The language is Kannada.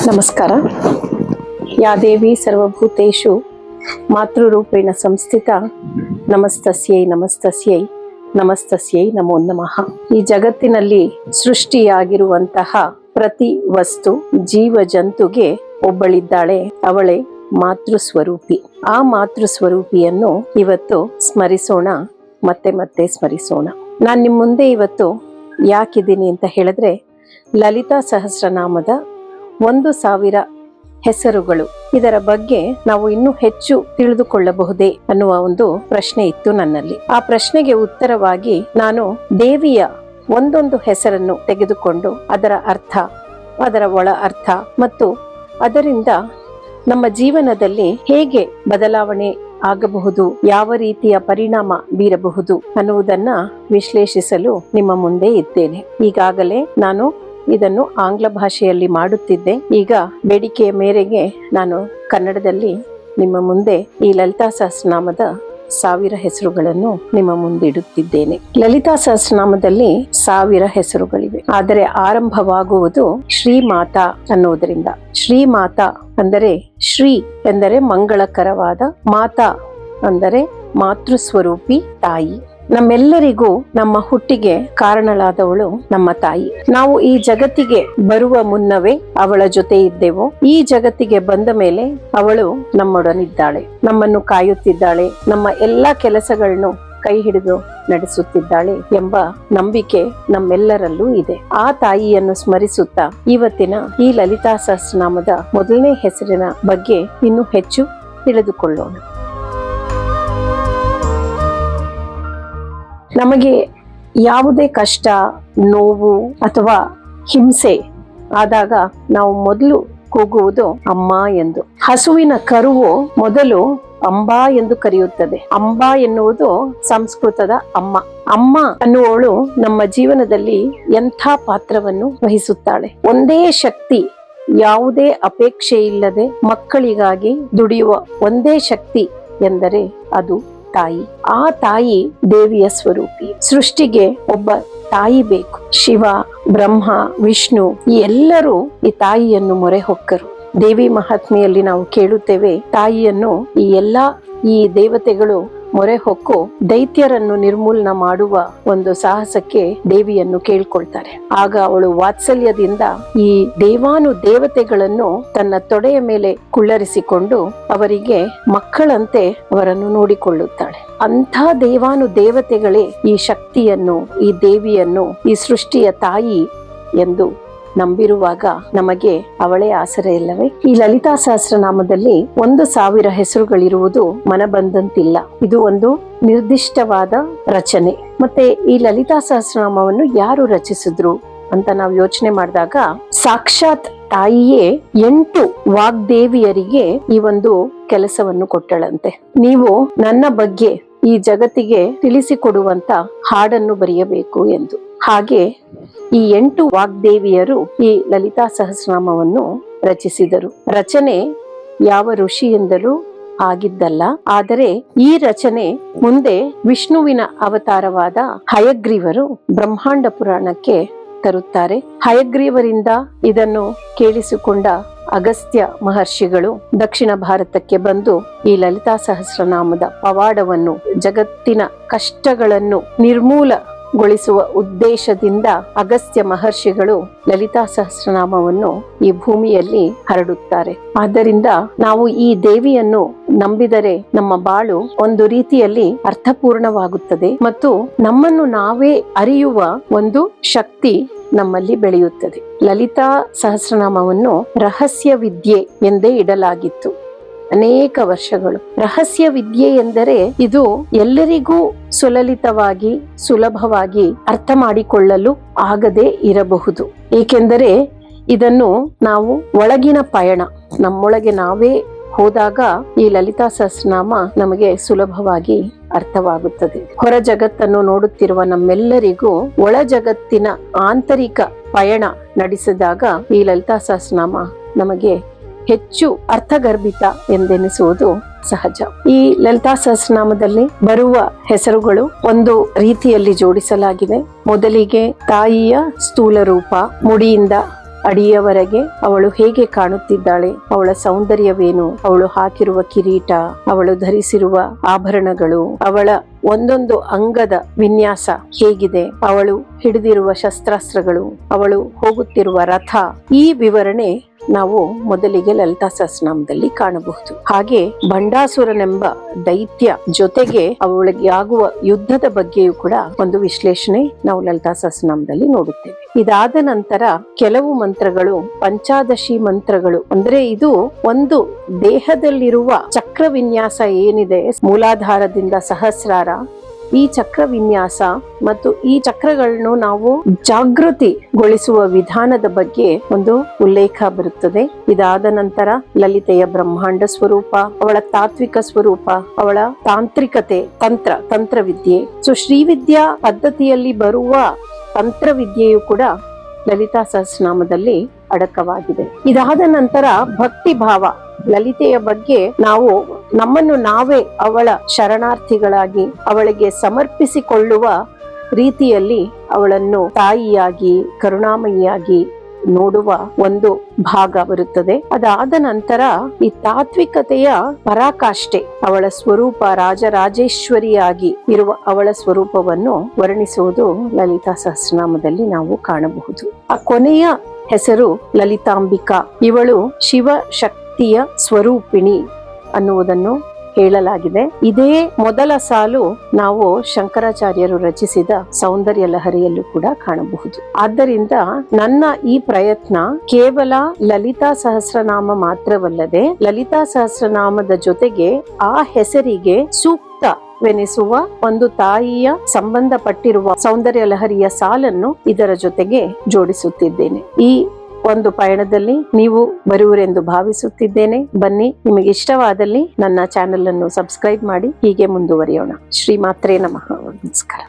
ನಮಸ್ಕಾರ. ಯಾ ದೇವಿ ಸರ್ವಭೂತೇಷು ಮಾತೃರೂಪೇಣ ಸಂಸ್ಥಿತ ನಮಸ್ತಸ್ಯೈ ನಮಸ್ತಸ್ಯೈ ನಮಸ್ತಸ್ಯೈ ನಮೋ ನಮಃ. ಈ ಜಗತ್ತಿನಲ್ಲಿ ಸೃಷ್ಟಿಯಾಗಿರುವಂತಹ ಪ್ರತಿ ವಸ್ತು ಜೀವ ಜಂತುಗೆ ಒಬ್ಬಳಿದ್ದಾಳೆ, ಅವಳೇ ಮಾತೃ ಸ್ವರೂಪಿ. ಆ ಮಾತೃ ಸ್ವರೂಪಿಯನ್ನು ಇವತ್ತು ಸ್ಮರಿಸೋಣ, ಮತ್ತೆ ಮತ್ತೆ ಸ್ಮರಿಸೋಣ. ನಾನು ನಿಮ್ಮ ಮುಂದೆ ಇವತ್ತು ಯಾಕಿದ್ದೀನಿ ಅಂತ ಹೇಳಿದ್ರೆ, ಲಲಿತಾ ಸಹಸ್ರನಾಮದ 1000 ಹೆಸರುಗಳು, ಇದರ ಬಗ್ಗೆ ನಾವು ಇನ್ನೂ ಹೆಚ್ಚು ತಿಳಿದುಕೊಳ್ಳಬಹುದೇ ಅನ್ನುವ ಒಂದು ಪ್ರಶ್ನೆ ಇತ್ತು ನನ್ನಲ್ಲಿ. ಆ ಪ್ರಶ್ನೆಗೆ ಉತ್ತರವಾಗಿ ನಾನು ದೇವಿಯ ಒಂದೊಂದು ಹೆಸರನ್ನು ತೆಗೆದುಕೊಂಡು ಅದರ ಅರ್ಥ, ಅದರ ಒಳ ಅರ್ಥ ಮತ್ತು ಅದರಿಂದ ನಮ್ಮ ಜೀವನದಲ್ಲಿ ಹೇಗೆ ಬದಲಾವಣೆ ಆಗಬಹುದು, ಯಾವ ರೀತಿಯ ಪರಿಣಾಮ ಬೀರಬಹುದು ಅನ್ನುವುದನ್ನ ವಿಶ್ಲೇಷಿಸಲು ನಿಮ್ಮ ಮುಂದೆ ಇದ್ದೇನೆ. ಈಗಾಗಲೇ ನಾನು ಇದನ್ನು ಆಂಗ್ಲ ಭಾಷೆಯಲ್ಲಿ ಮಾಡುತ್ತಿದ್ದೆ. ಈಗ ಬೇಡಿಕೆಯ ಮೇರೆಗೆ ನಾನು ಕನ್ನಡದಲ್ಲಿ ನಿಮ್ಮ ಮುಂದೆ ಈ ಲಲಿತಾ ಸಹಸ್ರನಾಮದ 1000 ಹೆಸರುಗಳನ್ನು ನಿಮ್ಮ ಮುಂದಿಡುತ್ತಿದ್ದೇನೆ. ಲಲಿತಾ ಸಹಸ್ರನಾಮದಲ್ಲಿ 1000 ಹೆಸರುಗಳಿವೆ, ಆದರೆ ಆರಂಭವಾಗುವುದು ಶ್ರೀಮಾತಾ ಅನ್ನುವುದರಿಂದ. ಶ್ರೀಮಾತಾ ಅಂದರೆ ಶ್ರೀ ಎಂದರೆ ಮಂಗಳಕರವಾದ, ಮಾತಾ ಅಂದರೆ ಮಾತೃಸ್ವರೂಪಿ ತಾಯಿ. ನಮ್ಮೆಲ್ಲರಿಗೂ ನಮ್ಮ ಹುಟ್ಟಿಗೆ ಕಾರಣಳಾದವಳು ನಮ್ಮ ತಾಯಿ. ನಾವು ಈ ಜಗತ್ತಿಗೆ ಬರುವ ಮುನ್ನವೇ ಅವಳ ಜೊತೆ ಇದ್ದೆವು. ಈ ಜಗತ್ತಿಗೆ ಬಂದ ಮೇಲೆ ಅವಳು ನಮ್ಮೊಡನಿದ್ದಾಳೆ, ನಮ್ಮನ್ನು ಕಾಯುತ್ತಿದ್ದಾಳೆ, ನಮ್ಮ ಎಲ್ಲಾ ಕೆಲಸಗಳನ್ನು ಕೈ ಹಿಡಿದು ನಡೆಸುತ್ತಿದ್ದಾಳೆ ಎಂಬ ನಂಬಿಕೆ ನಮ್ಮೆಲ್ಲರಲ್ಲೂ ಇದೆ. ಆ ತಾಯಿಯನ್ನು ಸ್ಮರಿಸುತ್ತಾ ಇವತ್ತಿನ ಈ ಲಲಿತಾ ಸಹಸ್ರನಾಮದ 1ನೇ ಹೆಸರಿನ ಬಗ್ಗೆ ಇನ್ನೂ ಹೆಚ್ಚು ತಿಳಿದುಕೊಳ್ಳೋಣ. ನಮಗೆ ಯಾವುದೇ ಕಷ್ಟ, ನೋವು ಅಥವಾ ಹಿಂಸೆ ಆದಾಗ ನಾವು ಮೊದಲು ಕೂಗುವುದು ಅಮ್ಮ ಎಂದು. ಹಸುವಿನ ಕರುವು ಮೊದಲು ಅಂಬಾ ಎಂದು ಕರೆಯುತ್ತದೆ. ಅಂಬಾ ಎನ್ನುವುದು ಸಂಸ್ಕೃತದ ಅಮ್ಮ. ಅಮ್ಮ ಅನ್ನುವವಳು ನಮ್ಮ ಜೀವನದಲ್ಲಿ ಎಂಥ ಪಾತ್ರವನ್ನು ವಹಿಸುತ್ತಾಳೆ. ಒಂದೇ ಶಕ್ತಿ, ಯಾವುದೇ ಅಪೇಕ್ಷೆ ಇಲ್ಲದೆ ಮಕ್ಕಳಿಗಾಗಿ ದುಡಿಯುವ ಒಂದೇ ಶಕ್ತಿ ಎಂದರೆ ಅದು ತಾಯಿ. ಆ ತಾಯಿ ದೇವಿಯ ಸ್ವರೂಪಿ. ಸೃಷ್ಟಿಗೆ ಒಬ್ಬ ತಾಯಿ ಬೇಕು. ಶಿವ, ಬ್ರಹ್ಮ, ವಿಷ್ಣು ಈ ಎಲ್ಲರೂ ಈ ತಾಯಿಯನ್ನು ಮೊರೆ ಹೊಕ್ಕರು. ದೇವಿ ಮಹಾತ್ಮೆಯಲ್ಲಿ ನಾವು ಕೇಳುತ್ತೇವೆ, ತಾಯಿಯನ್ನು ಈ ದೇವತೆಗಳು ಮೊರೆ ಹೊಕ್ಕು ದೈತ್ಯರನ್ನು ನಿರ್ಮೂಲನ ಮಾಡುವ ಒಂದು ಸಾಹಸಕ್ಕೆ ದೇವಿಯನ್ನು ಕೇಳ್ಕೊಳ್ತಾರೆ. ಆಗ ಅವಳು ವಾತ್ಸಲ್ಯದಿಂದ ಈ ದೇವತೆಗಳನ್ನು ತನ್ನ ತೊಡೆಯ ಮೇಲೆ ಕುಳ್ಳರಿಸಿಕೊಂಡು ಅವರಿಗೆ ಮಕ್ಕಳಂತೆ ಅವರನ್ನು ನೋಡಿಕೊಳ್ಳುತ್ತಾಳೆ. ಅಂಥ ದೇವತೆಗಳೇ ಈ ಶಕ್ತಿಯನ್ನು, ಈ ದೇವಿಯನ್ನು, ಈ ಸೃಷ್ಟಿಯ ತಾಯಿ ಎಂದು ನಂಬಿರುವಾಗ ನಮಗೆ ಅವಳೇ ಆಸರೆ ಇಲ್ಲವೇ? ಈ ಲಲಿತಾ ಸಹಸ್ರನಾಮದಲ್ಲಿ 1000 ಹೆಸರುಗಳಿರುವುದು ಮನಬಂದಂತಿಲ್ಲ. ಇದು ಒಂದು ನಿರ್ದಿಷ್ಟವಾದ ರಚನೆ. ಮತ್ತೆ ಈ ಲಲಿತಾ ಸಹಸ್ರನಾಮವನ್ನು ಯಾರು ರಚಿಸಿದ್ರು ಅಂತ ನಾವು ಯೋಚನೆ ಮಾಡಿದಾಗ, ಸಾಕ್ಷಾತ್ ತಾಯಿಯೇ 8 ವಾಗ್ದೇವಿಯರಿಗೆ ಈ ಒಂದು ಕೆಲಸವನ್ನು ಕೊಟ್ಟಳಂತೆ. ನೀವು ನನ್ನ ಬಗ್ಗೆ ಈ ಜಗತ್ತಿಗೆ ತಿಳಿಸಿಕೊಡುವಂತ ಹಾಡನ್ನು ಬರೆಯಬೇಕು ಎಂದು. ಹಾಗೆ ಈ 8 ವಾಗ್ದೇವಿಯರು ಈ ಲಲಿತಾ ಸಹಸ್ರನಾಮವನ್ನು ರಚಿಸಿದರು. ರಚನೆ ಯಾವ ಋಷಿಯಿಂದಲೂ ಆಗಿದ್ದಲ್ಲ, ಆದರೆ ಈ ರಚನೆ ಮುಂದೆ ವಿಷ್ಣುವಿನ ಅವತಾರವಾದ ಹಯಗ್ರೀವರು ಬ್ರಹ್ಮಾಂಡ ಪುರಾಣಕ್ಕೆ ತರುತ್ತಾರೆ. ಹಯಗ್ರೀವರಿಂದ ಇದನ್ನು ಕೇಳಿಸಿಕೊಂಡ ಅಗಸ್ತ್ಯ ಮಹರ್ಷಿಗಳು ದಕ್ಷಿಣ ಭಾರತಕ್ಕೆ ಬಂದು ಈ ಲಲಿತಾ ಸಹಸ್ರನಾಮದ ಪವಾಡವನ್ನು, ಜಗತ್ತಿನ ಕಷ್ಟಗಳನ್ನು ನಿರ್ಮೂಲಗೊಳಿಸುವ ಉದ್ದೇಶದಿಂದ ಅಗಸ್ತ್ಯ ಮಹರ್ಷಿಗಳು ಲಲಿತಾ ಸಹಸ್ರನಾಮವನ್ನು ಈ ಭೂಮಿಯಲ್ಲಿ ಹರಡುತ್ತಾರೆ. ಆದ್ದರಿಂದ ನಾವು ಈ ದೇವಿಯನ್ನು ನಂಬಿದರೆ ನಮ್ಮ ಬಾಳು ಒಂದು ರೀತಿಯಲ್ಲಿ ಅರ್ಥಪೂರ್ಣವಾಗುತ್ತದೆ ಮತ್ತು ನಮ್ಮನ್ನು ನಾವೇ ಅರಿಯುವ ಒಂದು ಶಕ್ತಿ ನಮ್ಮಲ್ಲಿ ಬೆಳೆಯುತ್ತದೆ. ಲಲಿತಾ ಸಹಸ್ರನಾಮವನ್ನು ರಹಸ್ಯ ವಿದ್ಯೆ ಎಂದೇ ಇಡಲಾಗಿತ್ತು ಅನೇಕ ವರ್ಷಗಳು. ರಹಸ್ಯ ವಿದ್ಯೆ ಎಂದರೆ ಇದು ಎಲ್ಲರಿಗೂ ಸುಲಲಿತವಾಗಿ, ಸುಲಭವಾಗಿ ಅರ್ಥ ಮಾಡಿಕೊಳ್ಳಲು ಆಗದೆ ಇರಬಹುದು. ಏಕೆಂದರೆ ಇದನ್ನು ನಾವು ಒಳಗಿನ ಪಯಣ, ನಮ್ಮೊಳಗೆ ನಾವೇ ಹೋದಾಗ ಈ ಲಲಿತಾ ಸಹಸ್ರನಾಮ ನಮಗೆ ಸುಲಭವಾಗಿ ಅರ್ಥವಾಗುತ್ತದೆ. ಹೊರ ಜಗತ್ತನ್ನು ನೋಡುತ್ತಿರುವ ನಮ್ಮೆಲ್ಲರಿಗೂ ಒಳ ಜಗತ್ತಿನ ಆಂತರಿಕ ಪಯಣ ನಡೆಸಿದಾಗ ಈ ಲಲಿತಾ ಸಹಸ್ರನಾಮ ನಮಗೆ ಹೆಚ್ಚು ಅರ್ಥಗರ್ಭಿತ ಎಂದೆನಿಸುವುದು ಸಹಜ. ಈ ಲಲಿತಾ ಸಹಸ್ರನಾಮದಲ್ಲಿ ಬರುವ ಹೆಸರುಗಳು ಒಂದು ರೀತಿಯಲ್ಲಿ ಜೋಡಿಸಲಾಗಿದೆ. ಮೊದಲಿಗೆ ತಾಯಿಯ ಸ್ಥೂಲ ರೂಪ, ಮುಡಿಯಿಂದ ಅಡಿಯವರೆಗೆ ಅವಳು ಹೇಗೆ ಕಾಣುತ್ತಿದ್ದಾಳೆ, ಅವಳ ಸೌಂದರ್ಯವೇನು, ಅವಳು ಹಾಕಿರುವ ಕಿರೀಟ, ಅವಳು ಧರಿಸಿರುವ ಆಭರಣಗಳು, ಅವಳ ಒಂದೊಂದು ಅಂಗದ ವಿನ್ಯಾಸ ಹೇಗಿದೆ, ಅವಳು ಹಿಡಿದಿರುವ ಶಸ್ತ್ರಾಸ್ತ್ರಗಳು, ಅವಳು ಹೋಗುತ್ತಿರುವ ರಥ, ಈ ವಿವರಣೆ ನಾವು ಮೊದಲಿಗೆ ಲಲಿತಾ ಸಹಸ್ರನಾಮದಲ್ಲಿ ಕಾಣಬಹುದು. ಹಾಗೆ ಭಂಡಾಸುರನೆಂಬ ದೈತ್ಯ ಜೊತೆಗೆ ಅವಳಿಗೆ ಆಗುವ ಯುದ್ಧದ ಬಗ್ಗೆಯೂ ಕೂಡ ಒಂದು ವಿಶ್ಲೇಷಣೆ ನಾವು ಲಲಿತಾ ಸಹಸ್ರನಾಮದಲ್ಲಿ ನೋಡುತ್ತೇವೆ. ಇದಾದ ನಂತರ ಕೆಲವು ಮಂತ್ರಗಳು ಪಂಚಾದಶಿ ಮಂತ್ರಗಳು, ಅಂದ್ರೆ ಇದು ಒಂದು ದೇಹದಲ್ಲಿರುವ ಚಕ್ರ ವಿನ್ಯಾಸ ಏನಿದೆ, ಮೂಲಾಧಾರದಿಂದ ಸಹಸ್ರಾರ, ಈ ಚಕ್ರ ವಿನ್ಯಾಸ ಮತ್ತು ಈ ಚಕ್ರಗಳನ್ನು ನಾವು ಜಾಗೃತಿಗೊಳಿಸುವ ವಿಧಾನದ ಬಗ್ಗೆ ಒಂದು ಉಲ್ಲೇಖ ಬರುತ್ತದೆ. ಇದಾದ ನಂತರ ಲಲಿತೆಯ ಬ್ರಹ್ಮಾಂಡ ಸ್ವರೂಪ, ಅವಳ ತಾತ್ವಿಕ ಸ್ವರೂಪ, ಅವಳ ತಾಂತ್ರಿಕತೆ, ತಂತ್ರವಿದ್ಯೆ. ಸೊ ಶ್ರೀವಿದ್ಯಾ ಪದ್ಧತಿಯಲ್ಲಿ ಬರುವ ತಂತ್ರವಿದ್ಯೆಯು ಕೂಡ ಲಲಿತಾ ಸಹಸ್ರನಾಮದಲ್ಲಿ ಅಡಕವಾಗಿದೆ. ಇದಾದ ನಂತರ ಭಕ್ತಿ ಭಾವ, ಲಲಿತೆಯ ಬಗ್ಗೆ ನಾವು ನಮ್ಮನ್ನು ನಾವೇ ಅವಳ ಶರಣಾರ್ಥಿಗಳಾಗಿ ಅವಳಿಗೆ ಸಮರ್ಪಿಸಿಕೊಳ್ಳುವ ರೀತಿಯಲ್ಲಿ ಅವಳನ್ನು ತಾಯಿಯಾಗಿ ಕರುಣಾಮಯಿಯಾಗಿ ನೋಡುವ ಒಂದು ಭಾಗ ಬರುತ್ತದೆ. ಅದಾದ ನಂತರ ಈ ತಾತ್ವಿಕತೆಯ ಪರಾಕಾಷ್ಠೆ, ಅವಳ ಸ್ವರೂಪ ರಾಜರಾಜೇಶ್ವರಿಯಾಗಿ ಇರುವ ಅವಳ ಸ್ವರೂಪವನ್ನು ವರ್ಣಿಸುವುದು ಲಲಿತಾ ಸಹಸ್ರನಾಮದಲ್ಲಿ ನಾವು ಕಾಣಬಹುದು. ಆ ಕೊನೆಯ ಹೆಸರು ಲಲಿತಾಂಬಿಕಾ, ಇವಳು ಶಿವ ಶಕ್ತಿಯ ಸ್ವರೂಪಿಣಿ ಅನ್ನುವುದನ್ನು ಹೇಳಲಾಗಿದೆ. ಇದೇ ಮೊದಲ ಸಾಲು ನಾವು ಶಂಕರಾಚಾರ್ಯರು ರಚಿಸಿದ ಸೌಂದರ್ಯ ಲಹರಿಯಲ್ಲೂ ಕೂಡ ಕಾಣಬಹುದು. ಆದ್ದರಿಂದ ನನ್ನ ಈ ಪ್ರಯತ್ನ ಕೇವಲ ಲಲಿತಾ ಸಹಸ್ರನಾಮ ಮಾತ್ರವಲ್ಲದೆ, ಲಲಿತಾ ಸಹಸ್ರನಾಮದ ಜೊತೆಗೆ ಆ ಹೆಸರಿಗೆ ಸೂಕ್ತವೆನಿಸುವ ಒಂದು ತಾಯಿಯ ಸಂಬಂಧಪಟ್ಟಿರುವ ಸೌಂದರ್ಯ ಲಹರಿಯ ಸಾಲನ್ನು ಇದರ ಜೊತೆಗೆ ಜೋಡಿಸುತ್ತಿದ್ದೇನೆ. ಈ ಒಂದು ಪಯಣದಲ್ಲಿ ನೀವು ಬರುವಿರೆಂದು ಭಾವಿಸುತ್ತಿದ್ದೇನೆ. ಬನ್ನಿ, ನಿಮಗೆ ಇಷ್ಟವಾದಲ್ಲಿ ನನ್ನ ಚಾನೆಲ್ ಅನ್ನು ಸಬ್ಸ್ಕ್ರೈಬ್ ಮಾಡಿ. ಹೀಗೆ ಮುಂದುವರಿಯೋಣ. ಶ್ರೀ ಮಾತ್ರೇ ನಮಃ. ನಮಸ್ಕಾರ.